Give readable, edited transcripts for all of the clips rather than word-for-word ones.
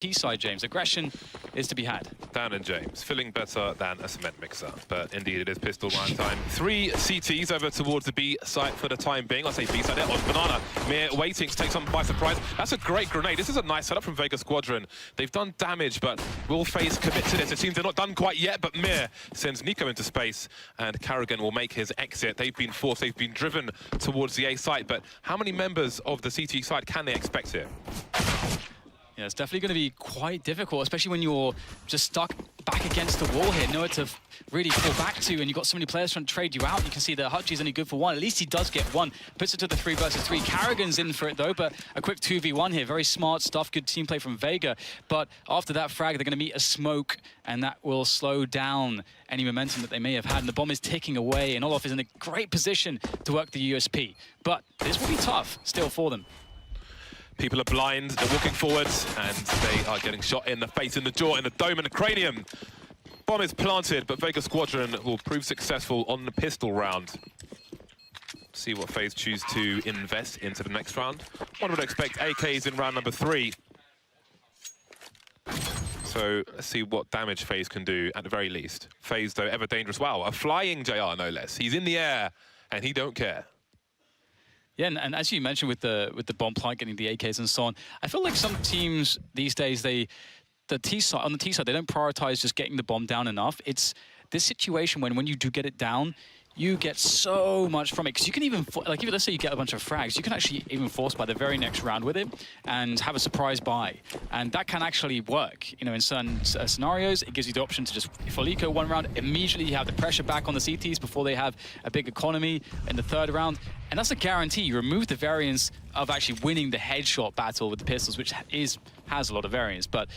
T-side, James. Aggression is to be had. Dan and James, feeling better than a cement mixer, but indeed it is pistol round time. 3 CTs over towards the B site for the time being. I'll say B site there on Banana. Mir waiting to take someone by surprise. That's a great grenade. This is a nice setup from Vega Squadron. They've done damage, but will Faze commit to this? It seems they're not done quite yet, but Mir sends Niko into space, and karrigan will make his exit. They've been forced, they've been driven towards the A site, but how many members of the CT side can they expect here? Yeah, it's definitely going to be quite difficult, especially when you're just stuck back against the wall here. Nowhere to really fall back to, and you've got so many players trying to trade you out. You can see that hutji's only good for one. At least he does get one. Puts it to the 3 versus 3. karrigan's in for it, though, but a quick 2v1 here. Very smart stuff. Good team play from Vega. But after that frag, they're going to meet a smoke, and that will slow down any momentum that they may have had. And the bomb is ticking away, and Olof is in a great position to work the USP. But this will be tough still for them. People are blind, they're walking forwards, and they are getting shot in the face, in the jaw, in the dome, and the cranium. Bomb is planted, but Vega Squadron will prove successful on the pistol round. See what Faze choose to invest into the next round. One would expect AKs in round number 3. So let's see what damage Faze can do at the very least. Faze, though, ever dangerous. Wow, a flying JR, no less. He's in the air, and he don't care. Yeah, and as you mentioned with the bomb plant, getting the AKs and so on, I feel like some teams these days, on the T side, they don't prioritize just getting the bomb down enough. It's this situation when you do get it down, you get so much from it. Because you can even, like, let's say you get a bunch of frags, you can actually even force by the very next round with it and have a surprise buy. And that can actually work. You know, in certain scenarios, it gives you the option to just full eco one round, immediately you have the pressure back on the CTs before they have a big economy in the 3rd round. And that's a guarantee. You remove the variance of actually winning the headshot battle with the pistols, which has a lot of variance. But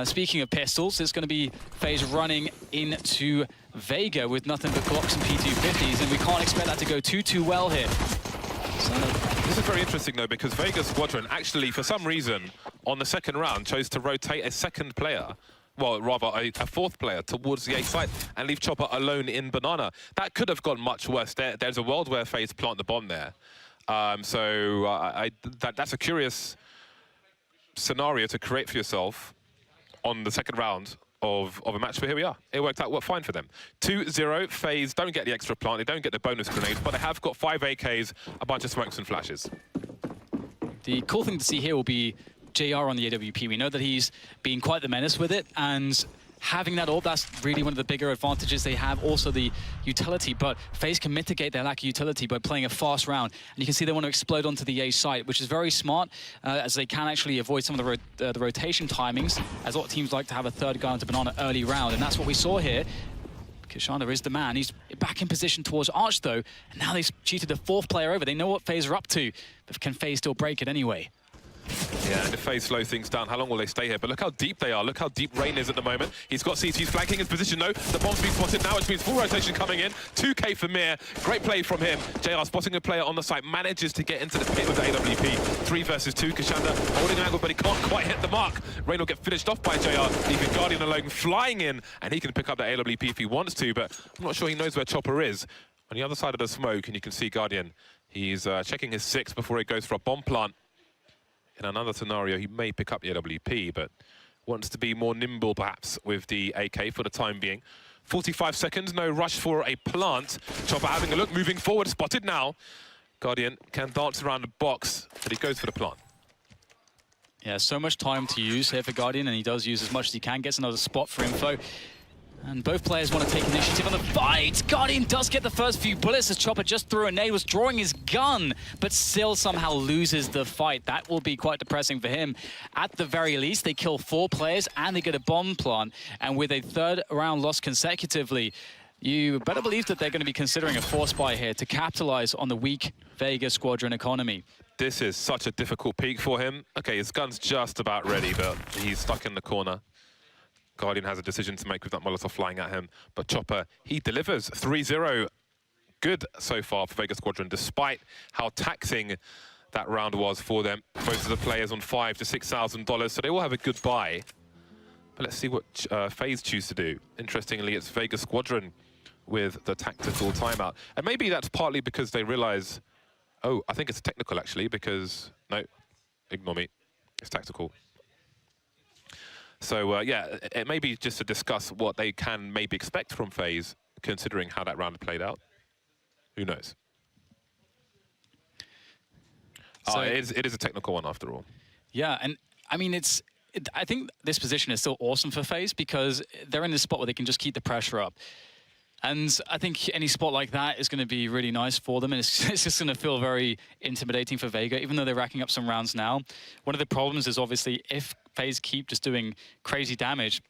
speaking of pistols, it's going to be Faze running into Vega with nothing but Glocks and P250s, and we can't expect that to go too well here. So this is very interesting, though, because Vega Squadron actually, for some reason, on the 2nd round, chose to rotate a 2nd player, well, rather a 4th player towards the A site and leave Chopper alone in Banana. That could have gone much worse. There's a world where Faze plant the bomb there. That's a curious scenario to create for yourself on the 2nd round of a match, but here we are. It worked out fine for them. 2-0, Faze don't get the extra plant, they don't get the bonus grenades, but they have got 5 AKs, a bunch of smokes and flashes. The cool thing to see here will be JR on the AWP. We know that he's been quite the menace with it, and having that orb, that's really one of the bigger advantages they have. Also the utility, but Faze can mitigate their lack of utility by playing a fast round. And you can see they want to explode onto the A site, which is very smart, as they can actually avoid some of the rotation timings, as a lot of teams like to have a 3rd guy onto Banana early round. And that's what we saw here. Keshandr is the man. He's back in position towards Arch, though, and now they've cheated the 4th player over. They know what Faze are up to, but can Faze still break it anyway? Yeah, and if Faze slow things down, how long will they stay here? But look how deep they are. Look how deep Rain is at the moment. He's got CTs flanking his position, though. The bomb's been spotted now, which means full rotation coming in. 2K for Mir. Great play from him. JR spotting a player on the site, manages to get into the pit with the AWP. 3 versus 2. Keshandr holding an angle, but he can't quite hit the mark. Rain will get finished off by JR. Leaving Guardian alone, flying in, and he can pick up that AWP if he wants to, but I'm not sure he knows where Chopper is. On the other side of the smoke, and you can see Guardian, he's checking his 6 before he goes for a bomb plant. In another scenario, he may pick up the AWP, but wants to be more nimble, perhaps, with the AK for the time being. 45 seconds, no rush for a plant. Chopper having a look, moving forward, spotted now. Guardian can dance around the box, but he goes for the plant. Yeah, so much time to use here for Guardian, and he does use as much as he can, gets another spot for info. And both players want to take initiative on the fight. Guardian does get the first few bullets as Chopper just threw a nade, was drawing his gun, but still somehow loses the fight. That will be quite depressing for him. At the very least, they kill 4 players and they get a bomb plant. And with a 3rd round loss consecutively, you better believe that they're going to be considering a force buy here to capitalize on the weak Vega Squadron economy. This is such a difficult peak for him. Okay, his gun's just about ready, but he's stuck in the corner. Guardian has a decision to make with that Molotov flying at him, but Chopper, he delivers. 3-0. Good so far for Vega Squadron, despite how taxing that round was for them. Most of the players on $5,000 to $6,000, so they all have a good buy. But let's see what Faze choose to do. Interestingly, it's Vega Squadron with the tactical timeout. And maybe that's partly because they realize, oh, I think it's technical, actually, because, no, ignore me, it's tactical. So, yeah, it may be just to discuss what they can maybe expect from FaZe, considering how that round played out. Who knows? So it is a technical one after all. Yeah, and I mean, I think this position is still awesome for FaZe because they're in this spot where they can just keep the pressure up. And I think any spot like that is going to be really nice for them, and it's just going to feel very intimidating for Vega, even though they're racking up some rounds now. One of the problems is obviously if FaZe keep just doing crazy damage,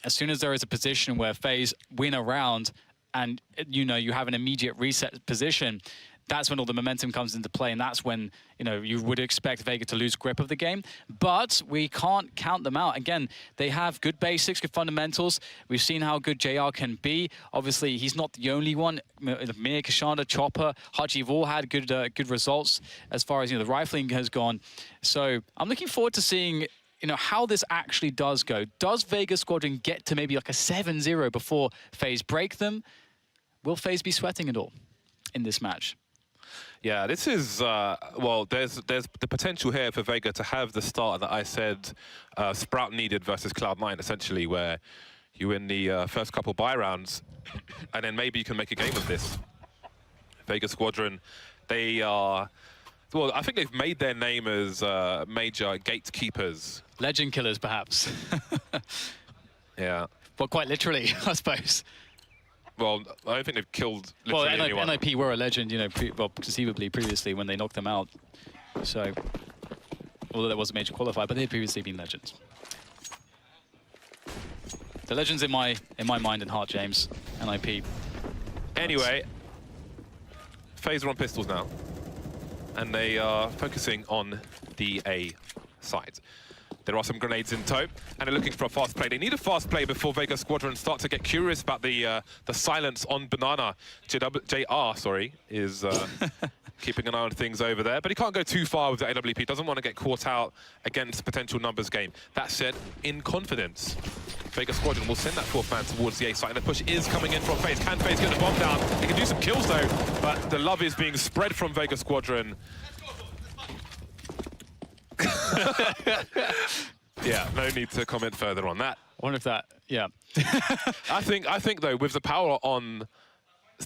as soon as there is a position where FaZe win a round and, you know, you have an immediate reset position, that's when all the momentum comes into play, and that's when, you know, you would expect Vega to lose grip of the game. But we can't count them out. Again, they have good basics, good fundamentals. We've seen how good JR can be. Obviously, he's not the only one. Mir, keshandr, Chopper, hutji have all had good results as far as, you know, the rifling has gone. So I'm looking forward to seeing, you know, how this actually does go. Does Vega Squadron get to maybe like a 7-0 before FaZe break them? Will FaZe be sweating at all in this match? Yeah, this is, well, there's the potential here for Vega to have the start that I said Sprout needed versus Cloud9, essentially, where you win the first couple buy rounds, and then maybe you can make a game of this. Vega Squadron, they are, well, I think they've made their name as major gatekeepers. Legend killers, perhaps. Yeah. Well, quite literally, I suppose. Well, I don't think they've killed literally anyone. NIP were a legend, you know, well, conceivably previously when they knocked them out. So, although there was a major qualifier, but they'd previously been legends. The legends in my mind and heart, James. NIP. Anyway, FaZe are on pistols now, and they are focusing on the A side. There are some grenades in tow, and they're looking for a fast play. They need a fast play before Vega Squadron start to get curious about the silence on Banana. JR, sorry, is keeping an eye on things over there, but he can't go too far with the AWP. Doesn't want to get caught out against potential numbers game. That said, in confidence, Vega Squadron will send that fourth man towards the A site, and the push is coming in from FaZe. Can FaZe get the bomb down? They can do some kills though, but the love is being spread from Vega Squadron. Yeah, no need to comment further on that. I wonder if that, yeah. I think though, with the power on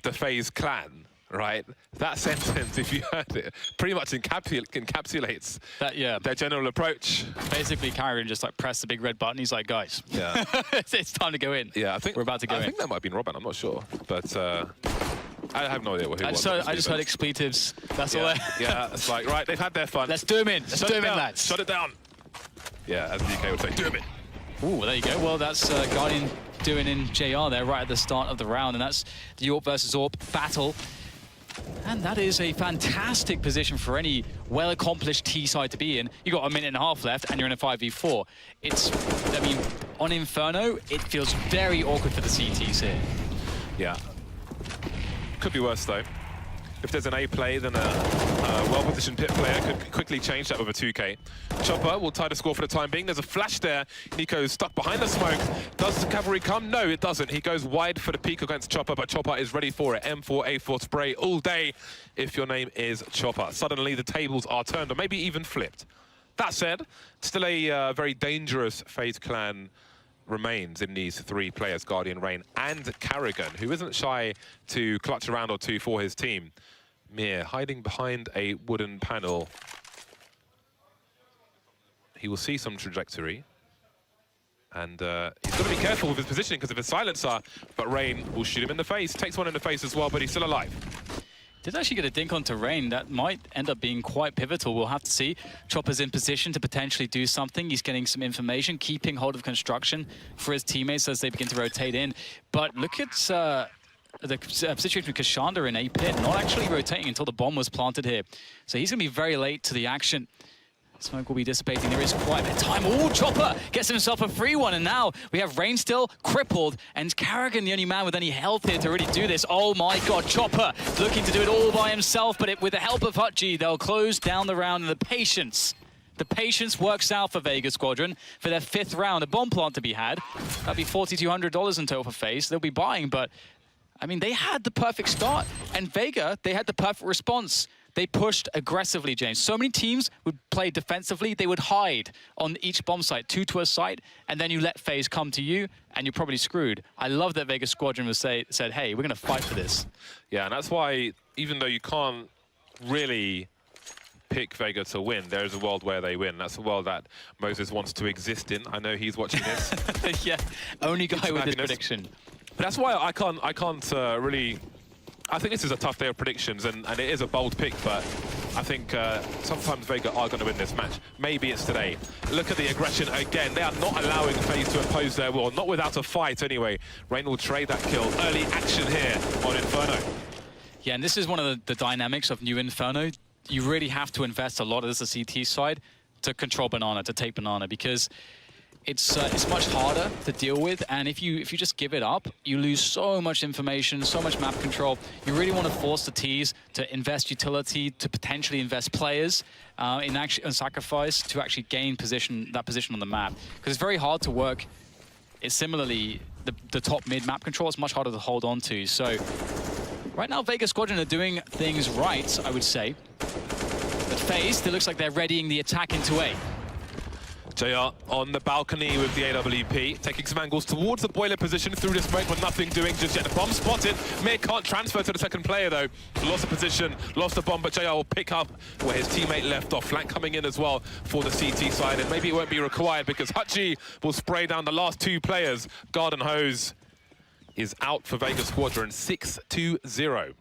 the Faze clan, right? That sentence, if you heard it, pretty much encapsulates that, yeah, their general approach. Basically, karrigan just like pressed the big red button. He's like, guys, yeah, it's time to go in. Yeah, I think we're about to go in. I think that might have been Robin. I'm not sure, but I have no idea what he was. I just heard expletives. That's all. Yeah, it's like, right, they've had their fun. Let's do him in. Let's do him in, lads. Shut it down. Yeah, as DK would say, do him in. Ooh, well, there you go. Well, that's Guardian doing in JR there right at the start of the round, and that's the AWP versus AWP battle. And that is a fantastic position for any well-accomplished T side to be in. You got a minute and a half left, and you're in a 5v4. It's, I mean, on Inferno, it feels very awkward for the CTs here. Yeah. Could be worse, though. If there's an A play, then a well-positioned pit player could quickly change that with a 2K. Chopper will tie the score for the time being. There's a flash there. Niko's stuck behind the smoke. Does the cavalry come? No, it doesn't. He goes wide for the peek against Chopper, but Chopper is ready for it. M4, A4 spray all day if your name is Chopper. Suddenly, the tables are turned, or maybe even flipped. That said, still a very dangerous Faze Clan remains in these three players, Guardian, Rain, and karrigan, who isn't shy to clutch a round or two for his team. Mir hiding behind a wooden panel. He will see some trajectory. And he's got to be careful with his positioning because of his silencer, but Rain will shoot him in the face. Takes one in the face as well, but he's still alive. Did actually get a dink onto Rain. That might end up being quite pivotal. We'll have to see. Chopper's in position to potentially do something. He's getting some information, keeping hold of construction for his teammates as they begin to rotate in. But look at the situation with keshandr in A pit, not actually rotating until the bomb was planted here. So he's going to be very late to the action. Smoke will be dissipating. There is quite a bit of time. Oh, Chopper gets himself a free one. And now we have Rain still crippled. And karrigan, the only man with any health here to really do this. Oh my God, Chopper looking to do it all by himself. But with the help of hutji, they'll close down the round. And the patience works out for Vega Squadron for their 5th round. A bomb plant to be had. That'd be $4,200 in total for FaZe. They'll be buying, but I mean, they had the perfect start. And Vega, they had the perfect response. they pushed aggressively, James. So many teams would play defensively. They would hide on each bomb site, 2 to a site, and then you let Faze come to you, and you're probably screwed. I love that Vega Squadron said, hey, we're going to fight for this. Yeah, and that's why, even though you can't really pick Vega to win, there is a world where they win. That's a world that Moses wants to exist in. I know he's watching this. Yeah, only guy with this prediction. But that's why I can't really... I think this is a tough day of predictions, and it is a bold pick, but I think sometimes Vega are going to win this match. Maybe it's today. Look at the aggression again. They are not allowing Faze to impose their will, not without a fight anyway. Rain will trade that kill. Early action here on Inferno. Yeah, and this is one of the dynamics of new Inferno. You really have to invest a lot of this as a CT side to control Banana, to take Banana, because it's much harder to deal with, and if you just give it up, you lose so much information, so much map control. You really want to force the Ts to invest utility, to potentially invest players in sacrifice to actually gain that position on the map, because it's very hard to work. It's similarly the top mid map control is much harder to hold on to. So right now, Vega Squadron are doing things right, I would say. But Faze, it looks like they're readying the attack into A. JR on the balcony with the AWP, taking some angles towards the boiler position through this smoke, but nothing doing just yet. The bomb spotted. Mir can't transfer to the second player, though. Lost the position, lost the bomb, but JR will pick up where his teammate left off. Flank coming in as well for the CT side, and maybe it won't be required because hutji will spray down the last 2 players. Garden Hose is out for Vega Squadron, 6-2-0.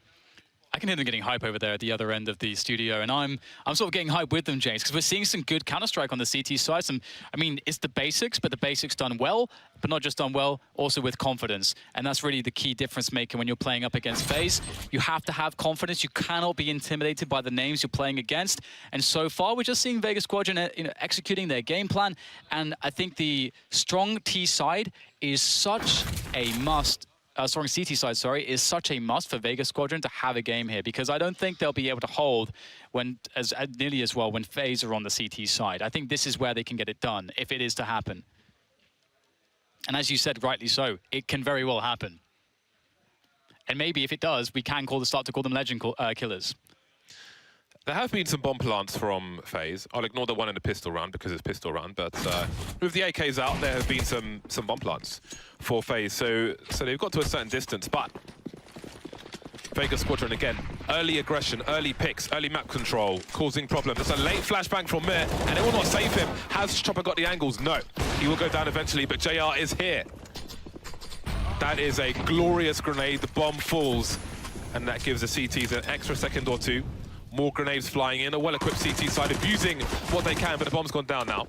I can hear them getting hype over there at the other end of the studio, and I'm sort of getting hype with them, James, because we're seeing some good Counter-Strike on the CT side. I mean, it's the basics, but the basics done well, but not just done well, also with confidence. And that's really the key difference maker when you're playing up against Faze. You have to have confidence. You cannot be intimidated by the names you're playing against. And so far, we're just seeing Vega Squadron executing their game plan. And I think the strong T side is such a must. Strong CT side, sorry, is such a must for Vega Squadron to have a game here, because I don't think they'll be able to hold nearly as well when Faze are on the CT side. I think this is where they can get it done, if it is to happen. And as you said, rightly so, it can very well happen. And maybe if it does, we can start to call them legend killers. There have been some bomb plants from Faze. I'll ignore the one in the pistol round because it's pistol round, but with the AKs out, there have been some bomb plants for Faze. So they've got to a certain distance, but Vega Squadron again, early aggression, early picks, early map control, causing problems. There's a late flashbang from Mir, and it will not save him. Has Chopper got the angles? No. He will go down eventually, but JR is here. That is a glorious grenade. The bomb falls, and that gives the CTs an extra second or 2. More grenades flying in, a well-equipped CT side abusing what they can, but the bomb's gone down now.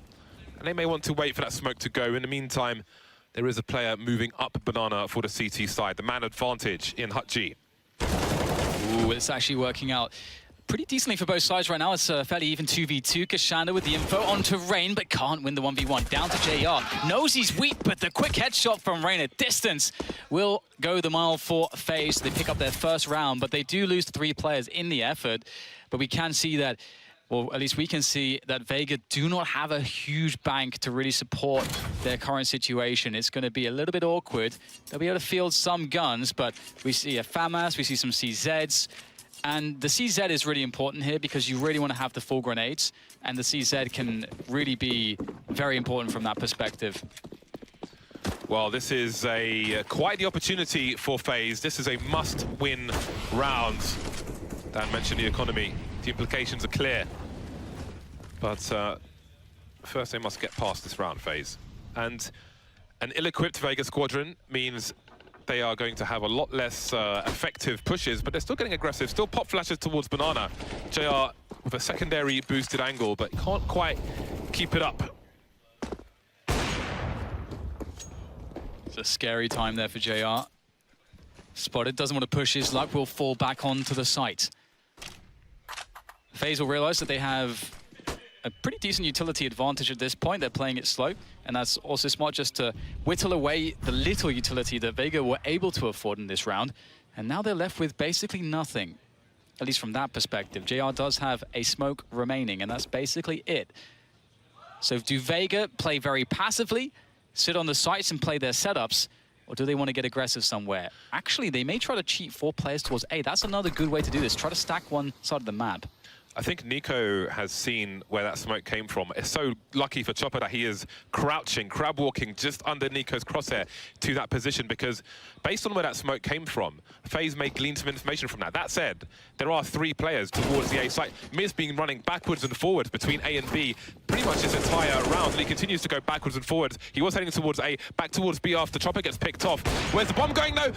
And they may want to wait for that smoke to go. In the meantime, there is a player moving up Banana for the CT side. The man advantage in hutji. Ooh, it's actually working out pretty decently for both sides right now. It's a fairly even 2v2. Keshandr with the info onto Rain, but can't win the 1v1. Down to JR. Knows he's weak, but the quick headshot from Rain at distance will go the mile for Faze. They pick up their first round, but they do lose 3 players in the effort. But we can see that, well, at least we can see that Vega do not have a huge bank to really support their current situation. It's going to be a little bit awkward. They'll be able to field some guns, but we see a FAMAS, we see some CZs. And the CZ is really important here because you really want to have the full grenades, and the CZ can really be very important from that perspective. Well, this is quite the opportunity for Faze. This is a must-win round. Dan mentioned the economy. The implications are clear. But first they must get past this round, Faze. And an ill-equipped Vega Squadron means they are going to have a lot less effective pushes, but they're still getting aggressive, still pop flashes towards Banana. JR with a secondary boosted angle, but can't quite keep it up. It's a scary time there for JR. Spotted, doesn't want to push his luck, will fall back onto the site. Faze will realize that they have a pretty decent utility advantage at this point. They're playing it slow, and that's also smart just to whittle away the little utility that Vega were able to afford in this round. And now they're left with basically nothing, at least from that perspective. JR does have a smoke remaining, and that's basically it. So do Vega play very passively, sit on the sites and play their setups, Or do they want to get aggressive somewhere? Actually, they may try to cheat 4 players towards A. That's another good way to do this. Try to stack one side of the map. I think Niko has seen where that smoke came from. It's so lucky for Chopper that he is crouching, crab walking just under Niko's crosshair to that position, because based on where that smoke came from, FaZe may glean some information from that. That said, there are 3 players towards the A site. Miz being running backwards and forwards between A and B pretty much this entire round, and he continues to go backwards and forwards. He was heading towards A, back towards B after Chopper gets picked off. Where's the bomb going? No,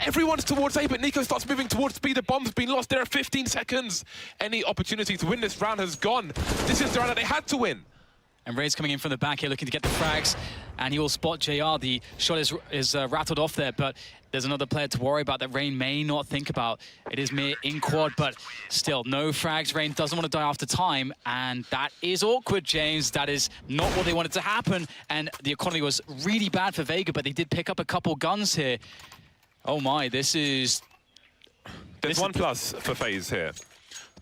everyone's towards A, but Niko starts moving towards B. The bomb's been lost. There are 15 seconds. Any opportunity to win this round has gone. This is the round that they had to win. And Ray's coming in from the back here looking to get the frags, and he will spot JR. The shot is rattled off there, but there's another player to worry about that Rain may not think about. It is Mir in quad, but still no frags. Rain doesn't want to die after time, and that is awkward, James. That is not what they wanted to happen, and the economy was really bad for Vega, but they did pick up a couple guns here. Oh my, this is... There's 1+ for FaZe here.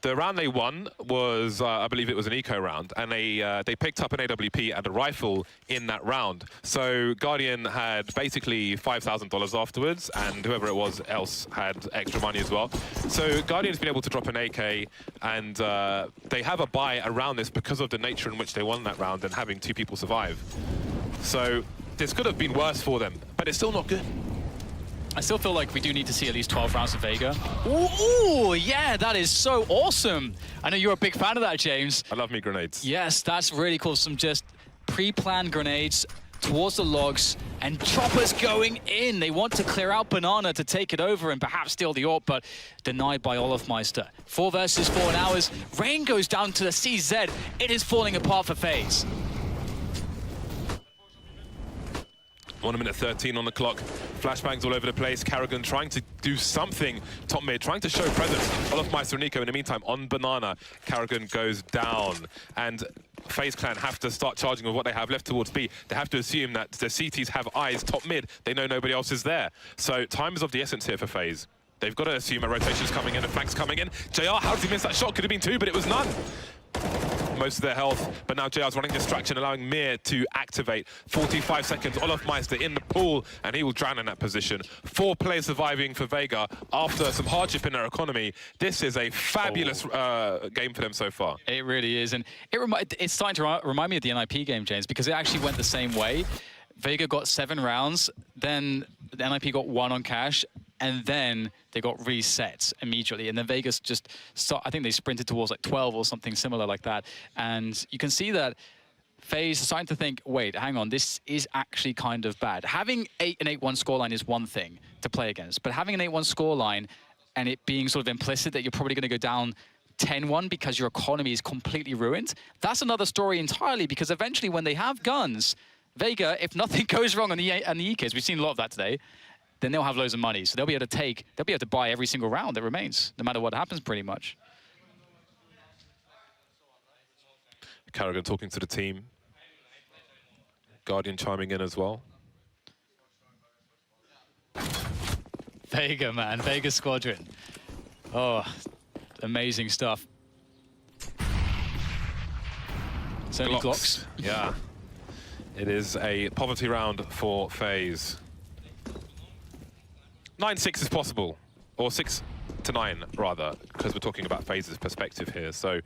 The round they won was, I believe it was an eco round, and they picked up an AWP and a rifle in that round. So Guardian had basically $5,000 afterwards, and whoever it was else had extra money as well. So Guardian's been able to drop an AK, and they have a buy around this because of the nature in which they won that round and having 2 people survive. So this could have been worse for them, but it's still not good. I still feel like we do need to see at least 12 rounds of Vega. Ooh, yeah, that is so awesome. I know you're a big fan of that, James. I love me grenades. Yes, that's really cool. Some just pre-planned grenades towards the logs, and Chopper's going in. They want to clear out Banana to take it over and perhaps steal the AWP, but denied by olofmeister. 4 versus 4 now as Rain goes down to the CZ. It is falling apart for FaZe. 1 minute 13 on the clock. Flashbangs all over the place. karrigan trying to do something top mid, trying to show presence. olofmeister and Niko in the meantime on Banana. karrigan goes down. And Faze Clan have to start charging with what they have left towards B. They have to assume that the CTs have eyes top mid. They know nobody else is there. So time is of the essence here for FaZe. They've got to assume a rotation's coming in, a flank's coming in. JR, how did he miss that shot? Could have been 2, but it was none. Most of their health, but now JR's running distraction, allowing Mir to activate. 45 seconds, olofmeister in the pool, and he will drown in that position. 4 players surviving for Vega after some hardship in their economy. This is a fabulous game for them so far. It really is, and it's starting to remind me of the NIP game, James, because it actually went the same way. Vega got 7 rounds, then the NIP got 1 on cash, and then they got reset immediately. And then Vegas just I think they sprinted towards like 12 or something similar like that. And you can see that FaZe is starting to think, wait, hang on, this is actually kind of bad. Having an 8-1 scoreline is one thing to play against, but having an 8-1 scoreline and it being sort of implicit that you're probably going to go down 10-1 because your economy is completely ruined, that's another story entirely, because eventually when they have guns, Vega, if nothing goes wrong on the EKs, we've seen a lot of that today, then they'll have loads of money. So they'll be able to buy every single round that remains, no matter what happens pretty much. karrigan talking to the team. Guardian chiming in as well. Vega, man, Vega Squadron. Oh, amazing stuff. So many Glocks. Yeah. It is a poverty round for FaZe. 9-6 is possible, or 6-9 rather, because we're talking about FaZe's perspective here. So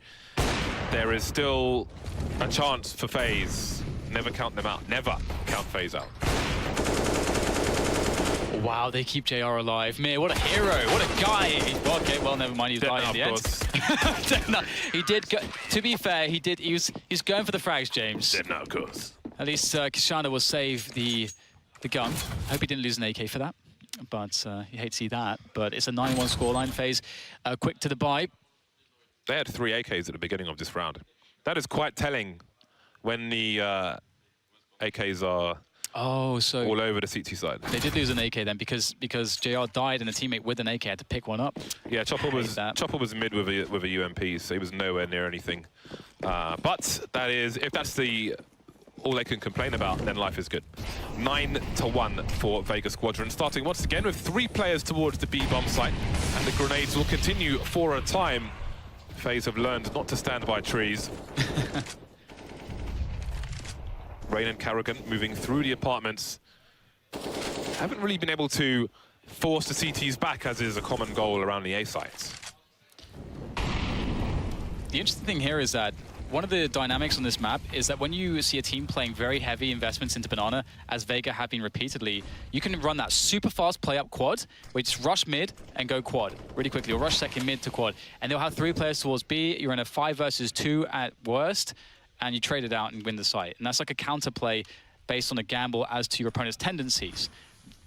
there is still a chance for FaZe. Never count them out. Never count FaZe out. Wow, they keep JR alive. Mir, what a hero, what a guy. Okay, well, never mind, he's dying in the end. He did go, to be fair, he's going for the frags, James. Dead now, of course. At least keshandr will save the gun. I hope he didn't lose an AK for that. But you hate to see that. But it's a 9-1 scoreline. FaZe quick to the buy. They had 3 AKs at the beginning of this round. That is quite telling when the AKs are all over the CT side. They did lose an AK then because JR died and a teammate with an AK had to pick one up. Yeah, Chopper was mid with a UMP, so he was nowhere near anything. But that is, if that's all they can complain about, then life is good. 9-1 for Vega Squadron, starting once again with 3 players towards the B bomb site, and the grenades will continue for a time. FaZe have learned not to stand by trees. Rain and karrigan moving through the apartments. haven't really been able to force the CTs back, as is a common goal around the A sites. The interesting thing here is that one of the dynamics on this map is that when you see a team playing very heavy investments into Banana, as Vega have been repeatedly, you can run that super fast play up quad, where you just rush mid and go quad really quickly, or rush second mid to quad. And they'll have 3 players towards B, you're in a 5 versus 2 at worst, and you trade it out and win the site. And that's like a counterplay based on a gamble as to your opponent's tendencies.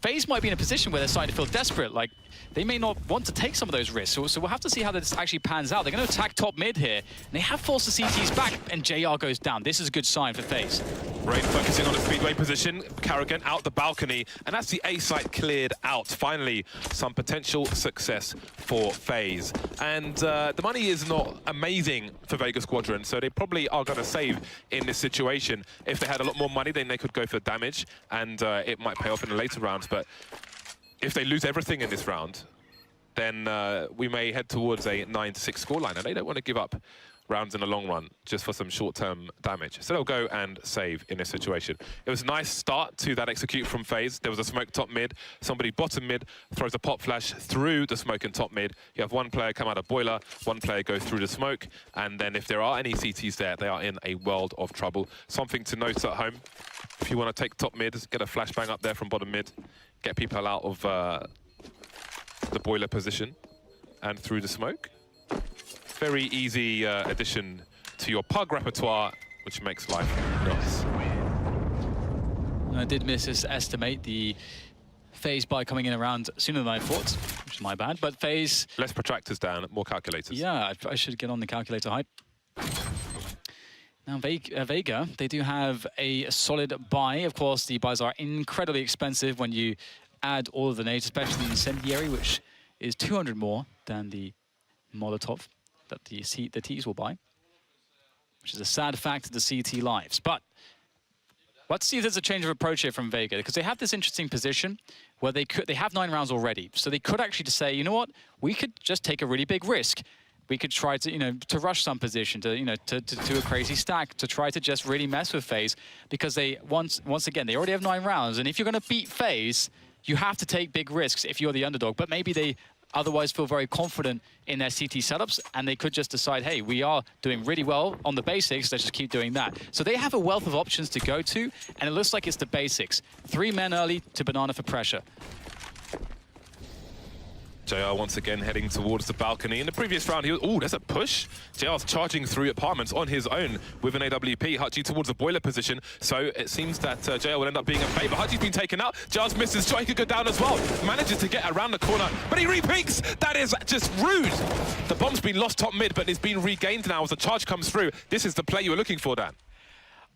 FaZe might be in a position where they're starting to feel desperate, like they may not want to take some of those risks. So we'll have to see how this actually pans out. They're going to attack top mid here, and they have forced the CTs back, and JR goes down. This is a good sign for FaZe. Rain focusing on the speedway position, karrigan out the balcony, and that's the A site cleared out. Finally, some potential success for FaZe. And the money is not amazing for Vega Squadron, so they probably are going to save in this situation. If they had a lot more money, then they could go for damage, and it might pay off in the later rounds. But if they lose everything in this round, then we may head towards a 9-6 scoreline, and they don't want to give up rounds in the long run just for some short-term damage. So they'll go and save in this situation. It was a nice start to that execute from FaZe. There was a smoke top mid. Somebody bottom mid throws a pop flash through the smoke in top mid. You have one player come out of boiler, one player go through the smoke, and then if there are any CTs there, they are in a world of trouble. Something to note at home: if you want to take top mid, get a flashbang up there from bottom mid, get people out of the boiler position and through the smoke. Very easy addition to your pug repertoire, which makes life nice. I did misestimate the FaZe buy coming in around sooner than I thought, which is my bad. But FaZe... Less protractors down, more calculators. Yeah, I should get on the calculator hype. Now, Vega, they do have a solid buy. Of course, the buys are incredibly expensive when you add all of the nades, especially the Incendiary, which is 200 more than the Molotov that the Ts will buy, which is a sad fact of the CT lives. But let's see if there's a change of approach here from Vega, because they have this interesting position where they have 9 rounds already. So they could actually just say, you know what, we could just take a really big risk. We could try to, to rush some position, to do a crazy stack, to try to just really mess with FaZe, because they, once again, they already have 9 rounds. And if you're going to beat FaZe, you have to take big risks if you're the underdog. But maybe they otherwise feel very confident in their CT setups, and they could just decide, hey, we are doing really well on the basics, let's just keep doing that. So they have a wealth of options to go to, and it looks like it's the basics. 3 men early to Banana for pressure. JR once again heading towards the balcony. In the previous round, he was... Ooh, there's a push. JR's charging through apartments on his own with an AWP. Hutji towards the boiler position. So it seems that JR will end up being a play. But Hutji's been taken out. JR's missed his shot. He could go down as well. Manages to get around the corner. But he re-peeks. That is just rude. The bomb's been lost top mid, but it's been regained now as the charge comes through. This is the play you were looking for, Dan.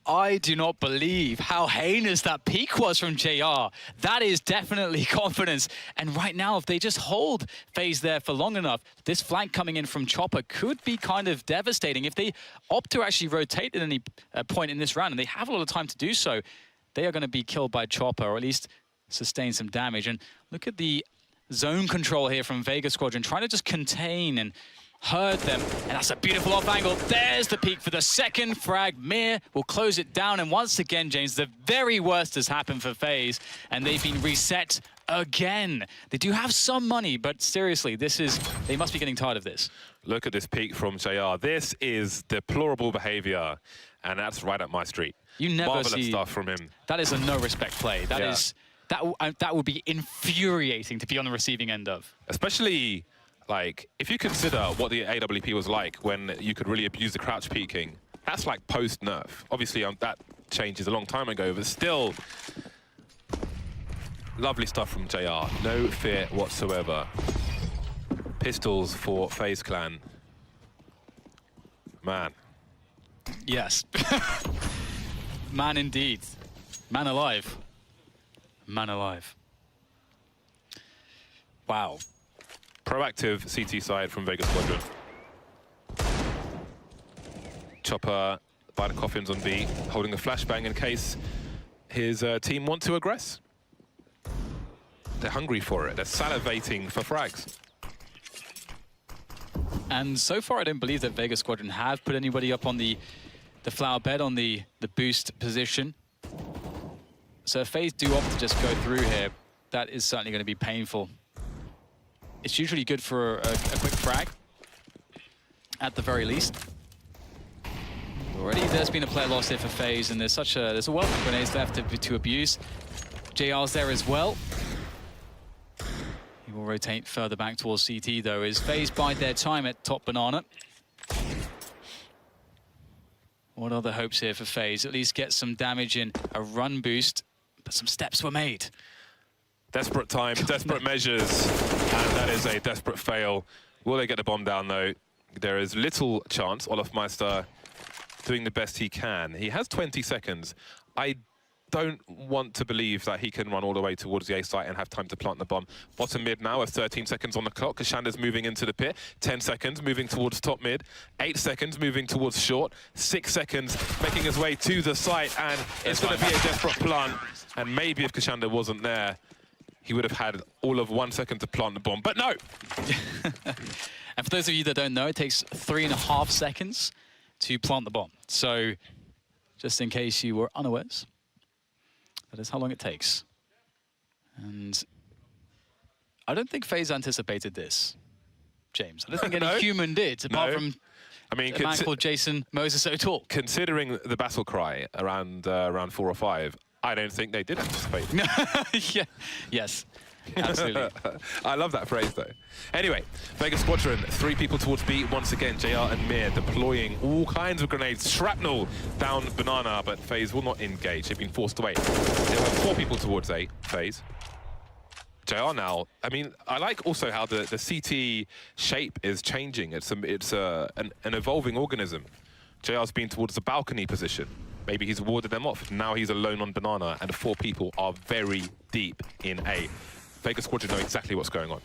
I do not believe how heinous that peak was from JR. That is definitely confidence. And right now, if they just hold FaZe there for long enough, this flank coming in from Chopper could be kind of devastating. If they opt to actually rotate at any point in this round, and they have a lot of time to do so, they are going to be killed by Chopper, or at least sustain some damage. And look at the zone control here from Vega Squadron, trying to just contain and herd them, and that's a beautiful off angle. There's the peak for the second frag. Mir will close it down, and once again, James, the very worst has happened for FaZe, and they've been reset again. They do have some money, but seriously, they must be getting tired of this. Look at this peak from JR. This is deplorable behavior, and that's right up my street. You never Marvelous see stuff from him. That is a no-respect play. That would be infuriating to be on the receiving end of. Especially, like, if you consider what the AWP was like when you could really abuse the crouch peeking, that's like post-nerf. Obviously, that changes a long time ago, but still, lovely stuff from JR. No fear whatsoever. Pistols for Faze Clan. Man. Yes. Man indeed. Man alive. Man alive. Wow. Proactive CT side from Vega Squadron. Chopper by the coffins on B, holding a flashbang in case his team want to aggress. They're hungry for it. They're salivating for frags. And so far, I don't believe that Vega Squadron have put anybody up on the flower bed on the boost position. So if FaZe do opt to just go through here, that is certainly going to be painful. It's usually good for a quick frag, at the very least. Already there's been a player lost here for FaZe, and there's a wealth of grenades left to abuse. JR's there as well. He will rotate further back towards CT though, as FaZe bide their time at top banana. What other hopes here for FaZe? At least get some damage in, a run boost, but some steps were made. Desperate time, desperate measures, and that is a desperate fail. Will they get the bomb down though? There is little chance. olofmeister doing the best he can. He has 20 seconds. I don't want to believe that he can run all the way towards the A site and have time to plant the bomb. Bottom mid now with 13 seconds on the clock. Keshandr's moving into the pit. 10 seconds moving towards top mid. 8 seconds moving towards short. 6 seconds making his way to the site, and it's going to be a desperate plant. And maybe if Keshandr wasn't there, he would have had all of 1 second to plant the bomb, but no! And for those of you that don't know, it takes 3.5 seconds to plant the bomb. So, just in case you were unawares, that is how long it takes. And I don't think FaZe anticipated this, James. I don't think any human did, apart from a man called Jason Moses O'Toole. Considering the battle cry around 4 or 5, I don't think they did anticipate. Yeah. Yes, absolutely. I love that phrase, though. Anyway, Vega Squadron, 3 people towards B. Once again, JR and Mir deploying all kinds of grenades. Shrapnel down banana, but FaZe will not engage. They've been forced away. They have 4 people towards A, FaZe. JR now, I mean, I like also how the CT shape is changing. It's an evolving organism. JR's been towards the balcony position. Maybe he's warded them off. Now he's alone on banana, and the 4 people are very deep in A. Vega Squadron know exactly what's going on.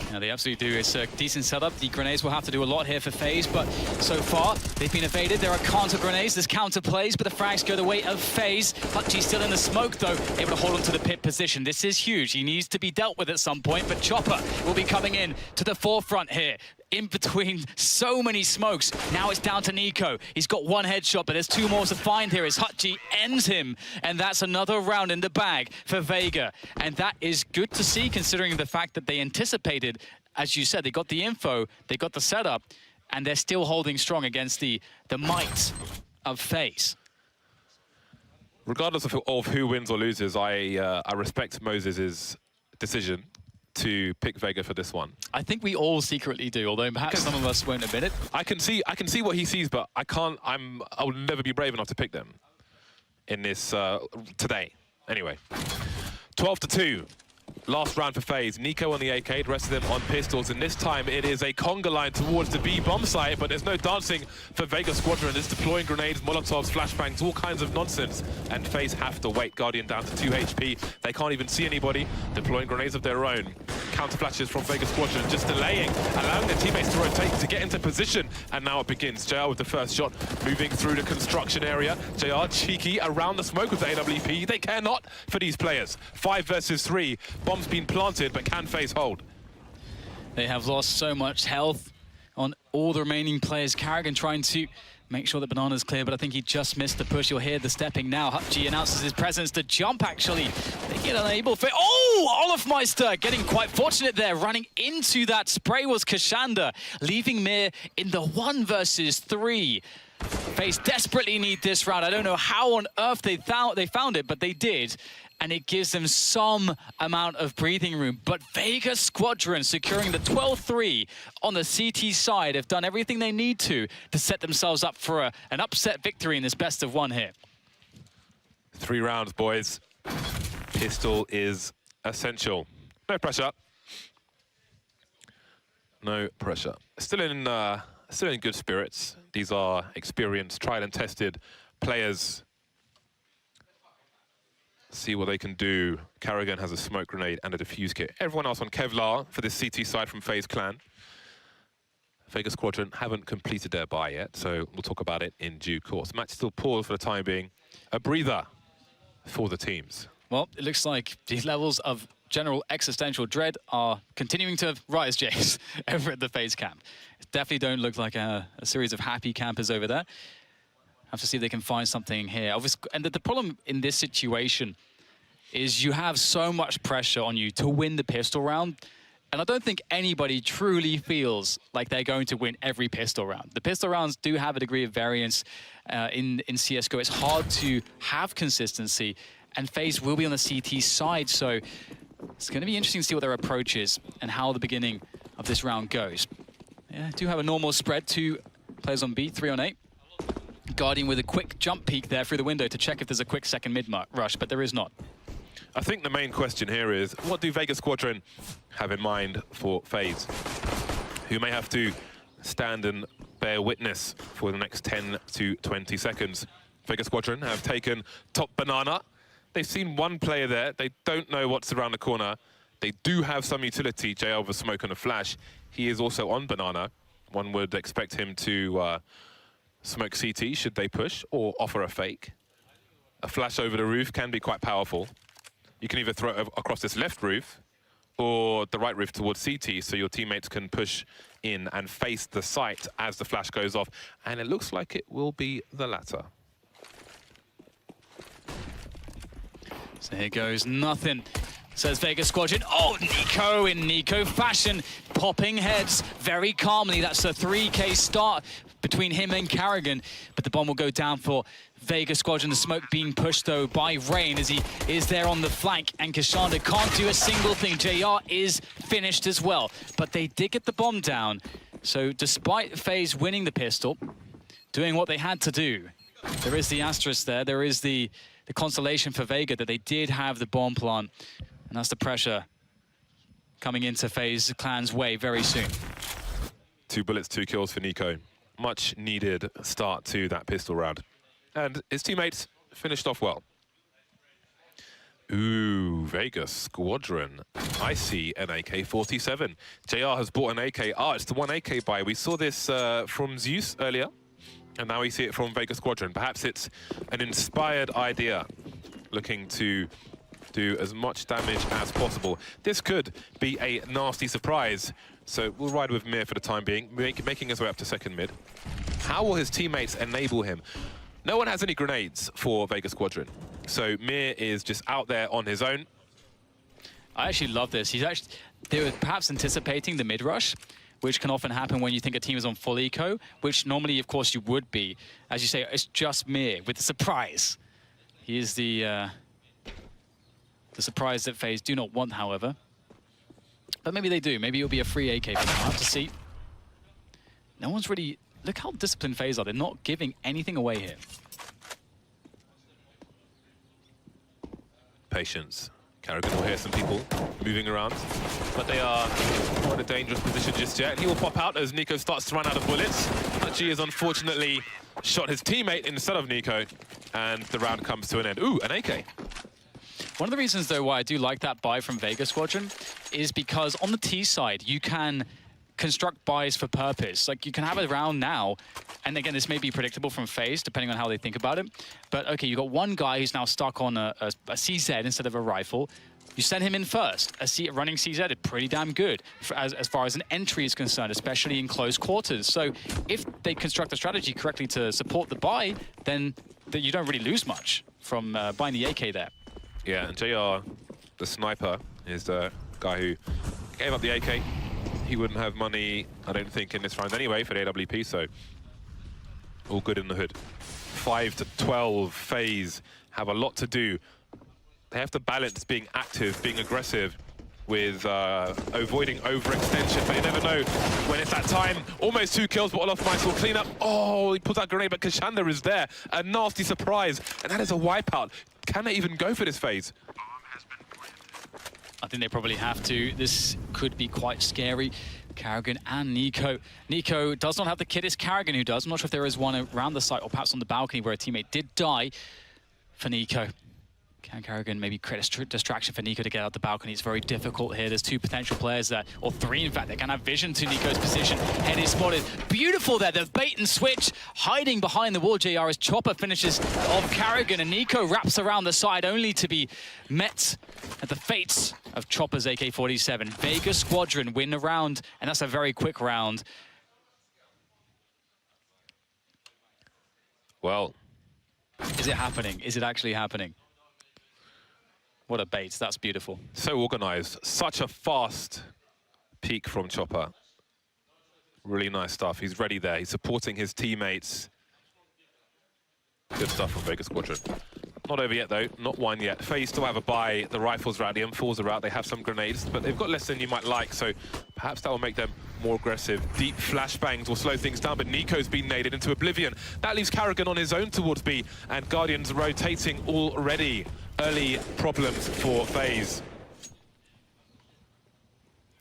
Yeah, they absolutely do. It's a decent setup. The grenades will have to do a lot here for FaZe, but so far they've been evaded. There are counter grenades, there's counter plays, but the frags go the way of FaZe. hutji still in the smoke though, able to hold on to the pit position. This is huge. He needs to be dealt with at some point, but Chopper will be coming in to the forefront here. In between so many smokes. Now it's down to Niko. He's got 1 headshot, but there's 2 more to find here as hutji ends him. And that's another round in the bag for Vega. And that is good to see, considering the fact that they anticipated, as you said, they got the info, they got the setup, and they're still holding strong against the might of FaZe. Regardless of who wins or loses, I respect Moses' decision to pick Vega for this one. I think we all secretly do, although perhaps some of us won't admit it. I can see what he sees, but I will never be brave enough to pick them in this today. Anyway, 12-2. Last round for FaZe. Niko on the AK, the rest of them on pistols, and this time it is a conga line towards the B bomb site, but there's no dancing for Vega Squadron. It's deploying grenades, molotovs, flashbangs, all kinds of nonsense, and FaZe have to wait. Guardian down to 2 HP. They can't even see anybody, deploying grenades of their own. Counter flashes from Vega Squadron, just delaying, allowing their teammates to rotate to get into position, and now it begins. JR with the first shot, moving through the construction area. JR cheeky around the smoke with the AWP. They care not for these players. 5 versus 3. Bomb's been planted, but can FaZe hold? They have lost so much health on all the remaining players. karrigan trying to make sure that banana's clear, but I think he just missed the push. You'll hear the stepping now. hutji announces his presence to jump, actually. They get unable for... Oh! olofmeister getting quite fortunate there. Running into that spray was keshandr, leaving Mir in the 1 versus 3. FaZe desperately need this round. I don't know how on earth they found it, but they did. And it gives them some amount of breathing room. But Vega Squadron securing the 12-3 on the CT side have done everything they need to set themselves up for an upset victory in this best of 1 here. 3 rounds, boys. Pistol is essential. No pressure. No pressure. Still in good spirits. These are experienced, tried and tested players. See what they can do. karrigan has a smoke grenade and a defuse kit. Everyone else on Kevlar for this CT side from Faze Clan. Vega Squadron haven't completed their buy yet, so we'll talk about it in due course. Match still paused for the time being. A breather for the teams. Well, it looks like these levels of general existential dread are continuing to rise, James, over at the FaZe camp. It definitely don't look like a series of happy campers over there. Have to see if they can find something here. Obviously, and the problem in this situation is you have so much pressure on you to win the pistol round. And I don't think anybody truly feels like they're going to win every pistol round. The pistol rounds do have a degree of variance in CSGO. It's hard to have consistency, and FaZe will be on the CT side, so it's going to be interesting to see what their approach is and how the beginning of this round goes. Yeah, do have a normal spread, 2 players on B, 3 on A. Guardian with a quick jump peek there through the window to check if there's a quick second mid rush, but there is not. I think the main question here is, what do Vega Squadron have in mind for FaZe, who may have to stand and bear witness for the next 10 to 20 seconds? Vega Squadron have taken top banana. They've seen one player there. They don't know what's around the corner. They do have some utility, JL with a smoke and a flash. He is also on banana. One would expect him to smoke CT should they push, or offer a fake. A flash over the roof can be quite powerful. You can either throw it across this left roof or the right roof towards CT, so your teammates can push in and face the site as the flash goes off. And it looks like it will be the latter. So here goes nothing, says Vega Squadron. Oh, Niko in Niko fashion, popping heads very calmly. That's a 3K start between him and karrigan, but the bomb will go down for Vega Squadron. The smoke being pushed, though, by Rain as he is there on the flank, and keshandr can't do a single thing. JR is finished as well, but they did get the bomb down. So despite FaZe winning the pistol, doing what they had to do, there is the asterisk there. There is the consolation for Vega that they did have the bomb plant, and that's the pressure coming into FaZe Clan's way very soon. 2 bullets, 2 kills for Niko. Much needed start to that pistol round. And his teammates finished off well. Ooh, Vega Squadron. I see an AK-47. JR has bought an AK. Ah, it's the 1 AK buy. We saw this from Zeus earlier, and now we see it from Vega Squadron. Perhaps it's an inspired idea, looking to do as much damage as possible. This could be a nasty surprise. So we'll ride with Mir for the time being, making his way up to second mid. How will his teammates enable him? No one has any grenades for Vega Squadron. So Mir is just out there on his own. I actually love this. They were perhaps anticipating the mid rush, which can often happen when you think a team is on full eco, which normally, of course, you would be. As you say, it's just Mir with the surprise. He is the surprise that FaZe do not want, however. But maybe they do. Maybe it'll be a free AK for them. I'll have to see. No one's really... Look how disciplined FaZe are. They're not giving anything away here. Patience. karrigan will hear some people moving around, but they are not in a dangerous position just yet. He will pop out as Niko starts to run out of bullets. Hutji has unfortunately shot his teammate instead of Niko, and the round comes to an end. Ooh, an AK. One of the reasons, though, why I do like that buy from Vega Squadron is because on the T side, you can construct buys for purpose. Like, you can have a round now, and again, this may be predictable from FaZe, depending on how they think about it. But, okay, you've got one guy who's now stuck on a CZ instead of a rifle. You send him in first. Running CZ is pretty damn good as far as an entry is concerned, especially in close quarters. So if they construct the strategy correctly to support the buy, then you don't really lose much from buying the AK there. Yeah, and JR, the sniper, is the guy who gave up the AK. He wouldn't have money, I don't think, in this round anyway for the AWP, so all good in the hood. 5 to 12, FaZe have a lot to do. They have to balance being active, being aggressive, with avoiding overextension, but you never know when it's that time. Almost 2 kills, but olofmeister will clean up. Oh, he pulls out a grenade, but keshandr is there. A nasty surprise, and that is a wipeout. Can they even go for this FaZe? I think they probably have to. This could be quite scary. karrigan and Niko. Niko does not have the kit, it's karrigan who does. I'm not sure if there is one around the site or perhaps on the balcony where a teammate did die for Niko. Can karrigan maybe create a distraction for Niko to get out the balcony? It's very difficult here. There's 2 potential players there, or 3 in fact, that can have vision to Niko's position. Head is spotted. Beautiful there, the bait and switch. Hiding behind the wall, JR, as Chopper finishes off karrigan, and Niko wraps around the side only to be met at the fates of Chopper's AK-47. Vega Squadron win the round, and that's a very quick round. Well. Is it happening? Is it actually happening? What a bait. That's beautiful. So organized. Such a fast peek from Chopper. Really nice stuff. He's ready there. He's supporting his teammates. Good stuff from Vega Squadron. Not over yet, though. Not one yet. Faze still have a buy. The rifles are out. The M4s are out. They have some grenades, but they've got less than you might like, so perhaps that will make them more aggressive. Deep flashbangs will slow things down, but Niko's been naded into oblivion. That leaves karrigan on his own towards B, and Guardians rotating already. Early problems for Faze.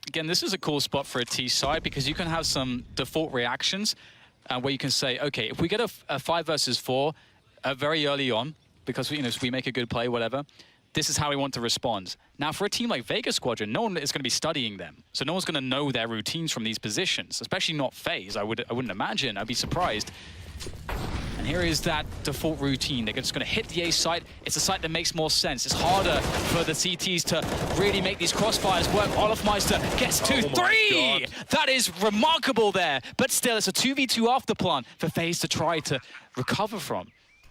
Again, this is a cool spot for a T side because you can have some default reactions where you can say, okay, if we get a 5 versus 4 very early on, because if we make a good play, whatever, this is how we want to respond. Now, for a team like Vega Squadron, no one is going to be studying them. So no one's going to know their routines from these positions, especially not Faze. I wouldn't imagine. I'd be surprised. And here is that default routine. They're just going to hit the A site. It's a site that makes more sense. It's harder for the CTs to really make these crossfires work. olofmeister gets 2-3. That is remarkable there. But still, it's a 2v2 after plan for Faze to try to recover from.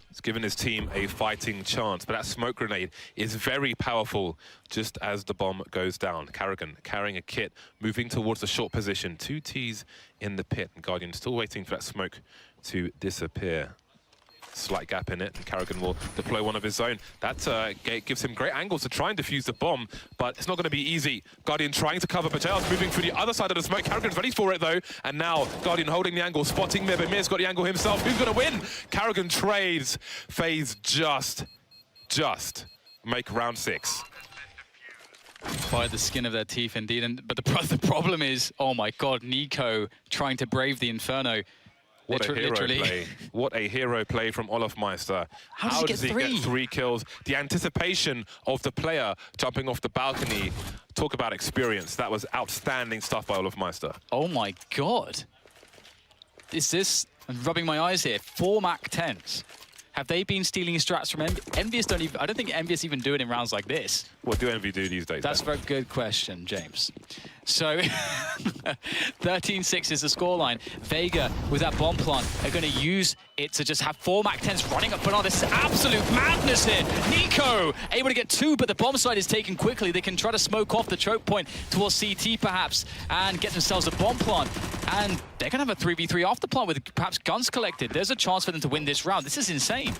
It's given his team a fighting chance, but that smoke grenade is very powerful just as the bomb goes down. karrigan carrying a kit, moving towards the short position. 2 Ts in the pit, and Guardian still waiting for that smoke to disappear. Slight gap in it, and karrigan will deploy one of his own. That gives him great angles to try and defuse the bomb, but it's not going to be easy. Guardian trying to cover, but JR's moving through the other side of the smoke. karrigan's ready for it, though, and now Guardian holding the angle, spotting Mir, but Mir's got the angle himself. Who's going to win? karrigan trades. Faze just make round 6. By the skin of their teeth, indeed. But the problem is, oh my God, Niko trying to brave the Inferno. What a hero play. What a hero play from olofmeister. How does he get 3 kills? The anticipation of the player jumping off the balcony. Talk about experience. That was outstanding stuff by olofmeister. Oh my God. Is this, I'm rubbing my eyes here, 4 MAC-10s. Have they been stealing strats from Envious? I don't think Envious even do it in rounds like this. What do Envy do these days? That's a very good question, James. So, 13-6 is the scoreline. Vega, with that bomb plant, are going to use it to just have 4 MAC-10s running up. But oh, this is absolute madness here. Niko able to get 2, but the bomb side is taken quickly. They can try to smoke off the choke point towards CT, perhaps, and get themselves a bomb plant. And they're going to have a 3v3 after plant with perhaps guns collected. There's a chance for them to win this round. This is insane.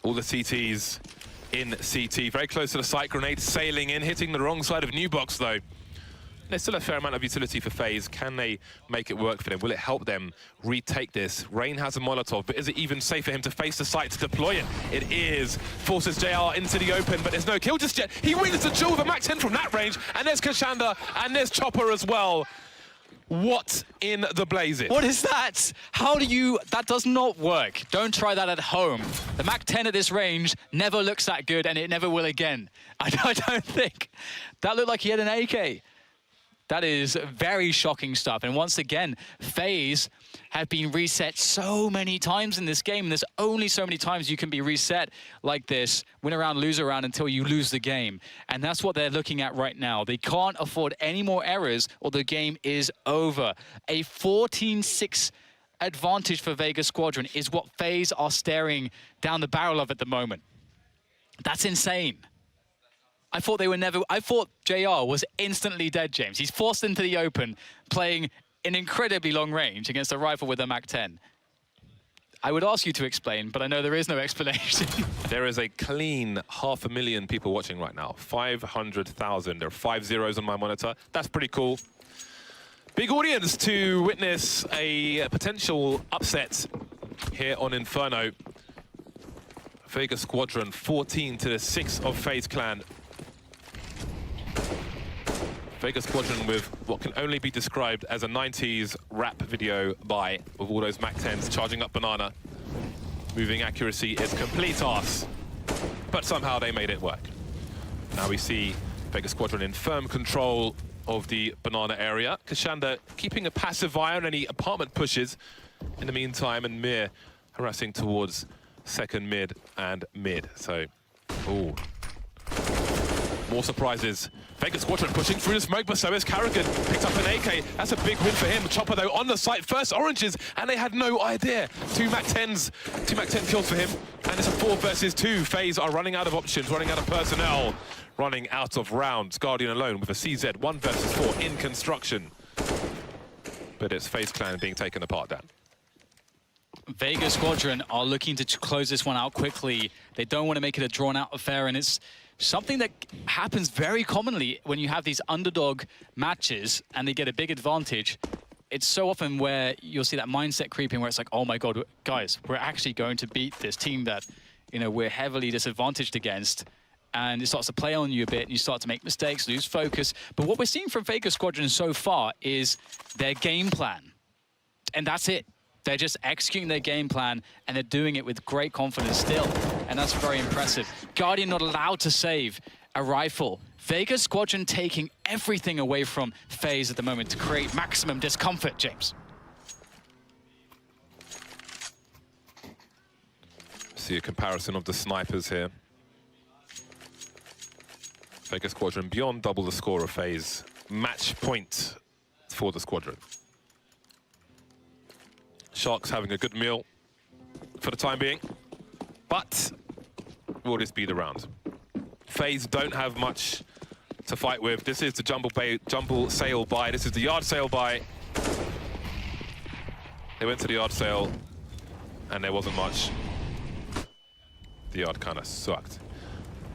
All the CTs in CT, very close to the site. Grenade sailing in, hitting the wrong side of New Box, though. There's still a fair amount of utility for Faze. Can they make it work for them? Will it help them retake this? Rain has a Molotov, but is it even safe for him to face the site to deploy it? It is. Forces JR into the open, but there's no kill just yet. He wins the duel with a MAC-10 from that range, and there's keshandr, and there's Chopper as well. What in the blazes? What is that? How do you... That does not work. Don't try that at home. The MAC-10 at this range never looks that good, and it never will again. I don't think. That looked like he had an AK. That is very shocking stuff. And once again, Faze have been reset so many times in this game. And there's only so many times you can be reset like this, win a round, lose a round until you lose the game. And that's what they're looking at right now. They can't afford any more errors or the game is over. A 14-6 advantage for Vega Squadron is what Faze are staring down the barrel of at the moment. That's insane. I thought JR was instantly dead, James. He's forced into the open, playing in incredibly long range against a rifle with a MAC-10. I would ask you to explain, but I know there is no explanation. There is a clean 500,000 people watching right now. 500,000. There are 5 zeros on my monitor. That's pretty cool. Big audience to witness a potential upset here on Inferno. Vega Squadron 14-6 of Faze Clan. Vega Squadron with what can only be described as a 90s rap video with all those MAC-10s charging up banana. Moving accuracy is complete arse, but somehow they made it work. Now we see Vega Squadron in firm control of the banana area. keshandr keeping a passive eye on any apartment pushes in the meantime, and Mir harassing towards second mid and mid. So, ooh. More surprises. Vega Squadron pushing through the smoke, but so is karrigan. Picked up an AK. That's a big win for him. Chopper, though, on the site. First oranges, and they had no idea. 2 MAC-10s. 2 MAC-10 kills for him. And it's a 4 versus 2. Faze are running out of options, running out of personnel. running out of rounds. Guardian alone with a CZ 1 versus 4 in construction. But it's Faze Clan being taken apart, Dan. Vega Squadron are looking to close this one out quickly. They don't want to make it a drawn-out affair, and it's something that happens very commonly when you have these underdog matches and they get a big advantage. It's so often where you'll see that mindset creeping where it's like, oh my God, guys, we're actually going to beat this team that, you know, we're heavily disadvantaged against. And it starts to play on you a bit, and you start to make mistakes, lose focus. But what we're seeing from Vega Squadron so far is their game plan. And that's it. They're just executing their game plan, and they're doing it with great confidence still. And that's very impressive. Guardian not allowed to save a rifle. Vega Squadron taking everything away from FaZe at the moment to create maximum discomfort, James. See a comparison of the snipers here. Vega Squadron beyond double the score of FaZe. Match point for the squadron. Sharks having a good meal for the time being, but will this be the round? FaZe don't have much to fight with. This is the jumble sale buy. This is the yard sale buy. They went to the yard sale and there wasn't much. The yard kind of sucked.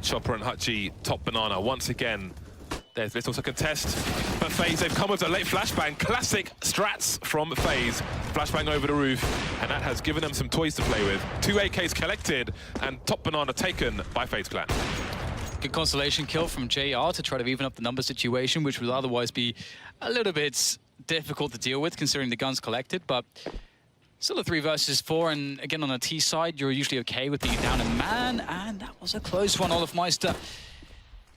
Chopper and Hutji, top banana once again. There's little to contest, but FaZe, they've come with a late flashbang. Classic strats from FaZe. Flashbang over the roof, and that has given them some toys to play with. 2 AKs collected, and top banana taken by Faze Clan. Good consolation kill from JR to try to even up the number situation, which would otherwise be a little bit difficult to deal with considering the guns collected, but still a 3 versus 4, and again on the T side, you're usually okay with being down a man, and that was a close one. olofmeister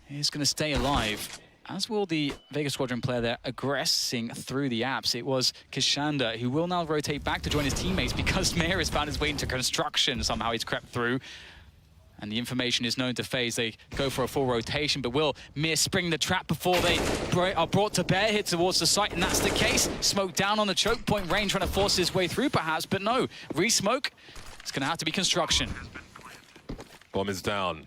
is going to stay alive, as will the Vega Squadron player there aggressing through the apps. It was Keshandr who will now rotate back to join his teammates because Mayor has found his way into construction. Somehow he's crept through. And the information is known to FaZe. They go for a full rotation, but will Mir spring the trap before they are brought to bear here towards the site? And that's the case. Smoke down on the choke point. Rain trying to force his way through perhaps, but no. Re-smoke. It's going to have to be construction. Bomb is down.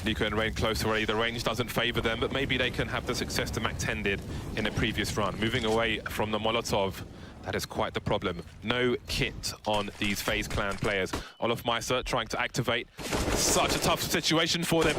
Niko and Rain close already. The range doesn't favor them, but maybe they can have the success that Mac10 did in a previous run. Moving away from the Molotov, that is quite the problem. No kit on these Faze Clan players. olofmeister trying to activate. Such a tough situation for them.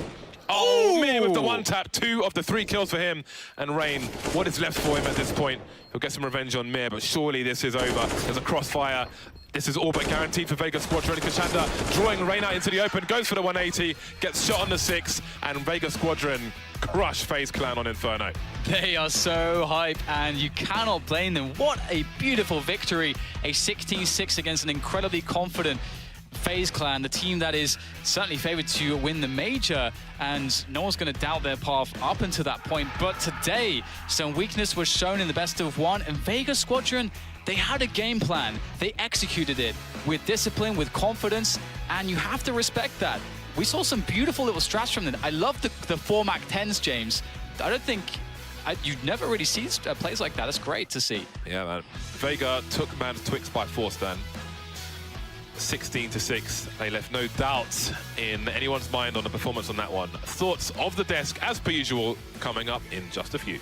Oh, Mir with the 1-tap, 2 of the 3 kills for him. And Rain, what is left for him at this point? He'll get some revenge on Mir, but surely this is over. There's a crossfire. This is all but guaranteed for Vega Squadron. keshandr drawing Rain out into the open, goes for the 180, gets shot on the 6, and Vega Squadron crush Faze Clan on Inferno. They are so hyped, and you cannot blame them. What a beautiful victory. A 16-6 against an incredibly confident Faze Clan, the team that is certainly favored to win the major, and no one's going to doubt their path up until that point. But today, some weakness was shown in the best of 1, and Vega Squadron, they had a game plan. They executed it with discipline, with confidence, and you have to respect that. We saw some beautiful little strats from them. I love the 4 Mac10s, James. I don't think you'd never really see plays like that. It's great to see. Yeah, man. Vega took man's Twix by force then. 16-6. They left no doubt in anyone's mind on the performance on that one. Thoughts of the desk, as per usual, coming up in just a few.